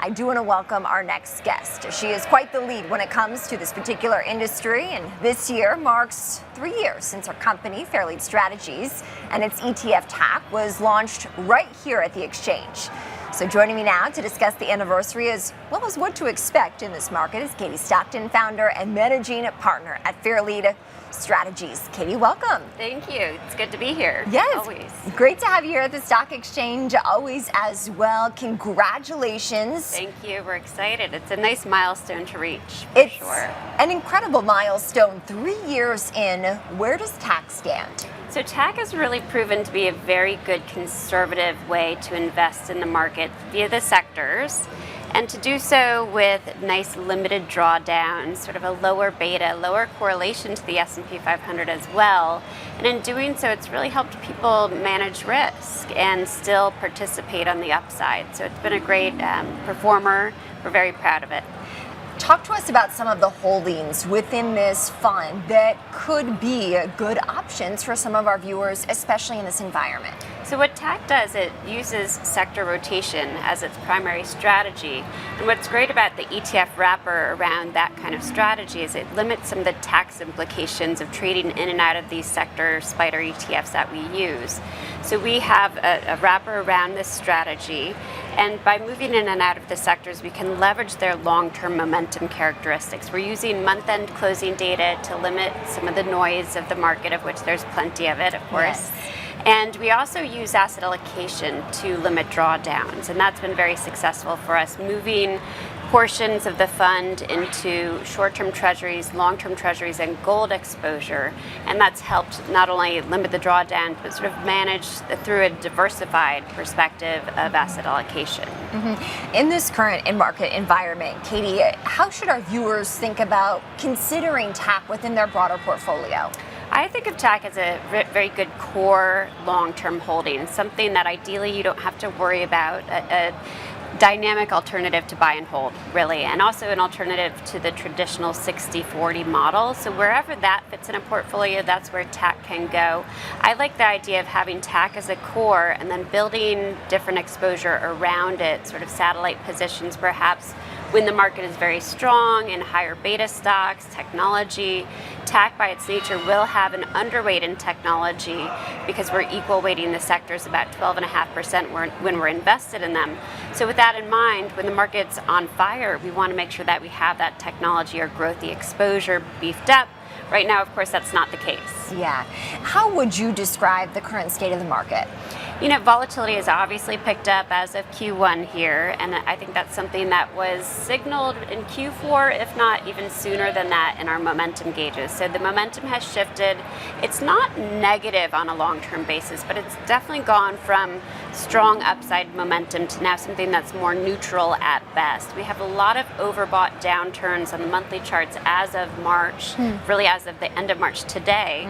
I do want to welcome our next guest. She is quite the lead when it comes to this particular industry, and this year marks 3 years since our company, Fairlead Strategies, and its ETF TAC was launched right here at the exchange. So joining me now to discuss the anniversary as well as what to expect in this market is Katie Stockton, founder and managing partner at Fairlead Strategies. Katie, welcome. Thank you. It's good to be here. Yes. Always. Great to have you here at the Stock Exchange always as well. Congratulations. Thank you. We're excited. It's a nice milestone to reach, for It's sure. an incredible milestone. 3 years in. Where does TAC stand? So TAC has really proven to be a very good conservative way to invest in the market via the sectors, and to do so with nice limited drawdowns, sort of a lower beta, lower correlation to the S&P 500 as well. And in doing so, it's really helped people manage risk and still participate on the upside. So it's been a great performer. We're very proud of it. Talk to us about some of the holdings within this fund that could be good options for some of our viewers, especially in this environment. So what TAC does, it uses sector rotation as its primary strategy. And what's great about the ETF wrapper around that kind of strategy is it limits some of the tax implications of trading in and out of these sector spider ETFs that we use. So we have a wrapper around this strategy, and by moving in and out of the sectors, we can leverage their long-term momentum characteristics. We're using month-end closing data to limit some of the noise of the market, of which there's plenty of it, of course. Yes. And we also use asset allocation to limit drawdowns, and that's been very successful for us, moving portions of the fund into short-term treasuries, long-term treasuries, and gold exposure. And that's helped not only limit the drawdown, but sort of manage through a diversified perspective of asset allocation. In this current in-market environment, Katie, how should our viewers think about considering TAC within their broader portfolio? I think of TAC as a very good core long-term holding, something that ideally you don't have to worry about, a dynamic alternative to buy and hold, really, and also an alternative to the traditional 60-40 model. So wherever that fits in a portfolio, that's where TAC can go. I like the idea of having TAC as a core and then building different exposure around it, sort of satellite positions perhaps when the market is very strong in higher beta stocks, technology. TAC by its nature will have an underweight in technology because we're equal weighting the sectors about 12.5% when we're invested in them. So with that in mind, when the market's on fire, we want to make sure that we have that technology or growthy exposure beefed up. Right now, of course, that's not the case. Yeah. How would you describe the current state of the market? You know, volatility has obviously picked up as of Q1 here, and I think that's something that was signaled in Q4, if not even sooner than that, in our momentum gauges. So the momentum has shifted. It's not negative on a long-term basis, but it's definitely gone from strong upside momentum to now something that's more neutral at best. We have a lot of overbought downturns on the monthly charts as of March, really as of the end of March today,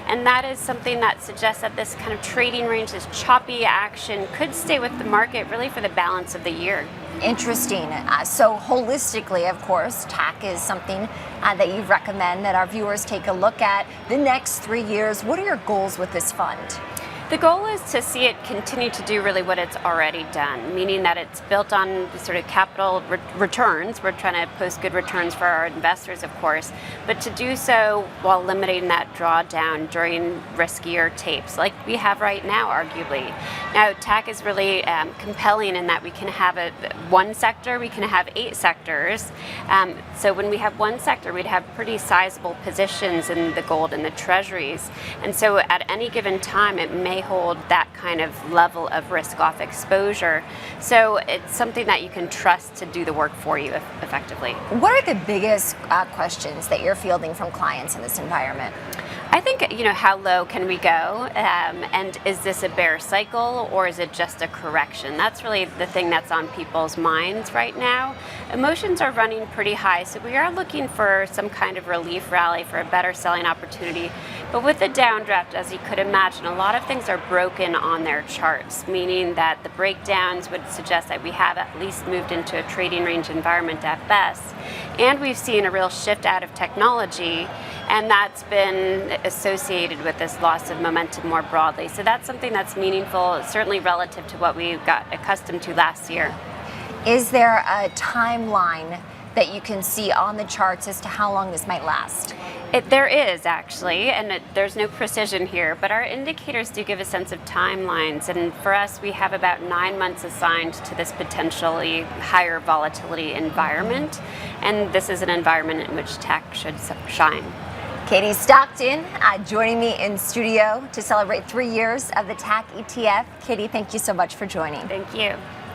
and that is something that suggests that this kind of trading range, this choppy action, could stay with the market really for the balance of the year. Interesting. So holistically, of course, TAC is something that you recommend that our viewers take a look at. The next 3 years, what are your goals with this fund? The goal is to see it continue to do really what it's already done, meaning that it's built on sort of capital returns. We're trying to post good returns for our investors, of course, but to do so while limiting that drawdown during riskier tapes, like we have right now, arguably. Now, TAC is really compelling in that we can have one sector, we can have 8 sectors. So when we have one sector, we'd have pretty sizable positions in the gold and the treasuries. And so at any given time, it may hold that kind of level of risk-off exposure. So it's something that you can trust to do the work for you effectively. What are the biggest questions that you're fielding from clients in this environment? I think, how low can we go? And is this a bear cycle or is it just a correction? That's really the thing that's on people's minds right now. Emotions are running pretty high, so we are looking for some kind of relief rally for a better selling opportunity. But with the downdraft, as you could imagine, a lot of things are broken on their charts, meaning that the breakdowns would suggest that we have at least moved into a trading range environment at best. And we've seen a real shift out of technology, and that's been associated with this loss of momentum more broadly. So that's something that's meaningful, certainly relative to what we got accustomed to last year. Is there a timeline that you can see on the charts as to how long this might last? There is actually, and there's no precision here, but our indicators do give a sense of timelines. And for us, we have about 9 months assigned to this potentially higher volatility environment. And this is an environment in which tech should shine. Katie Stockton joining me in studio to celebrate 3 years of the TAC ETF. Katie, thank you so much for joining. Thank you.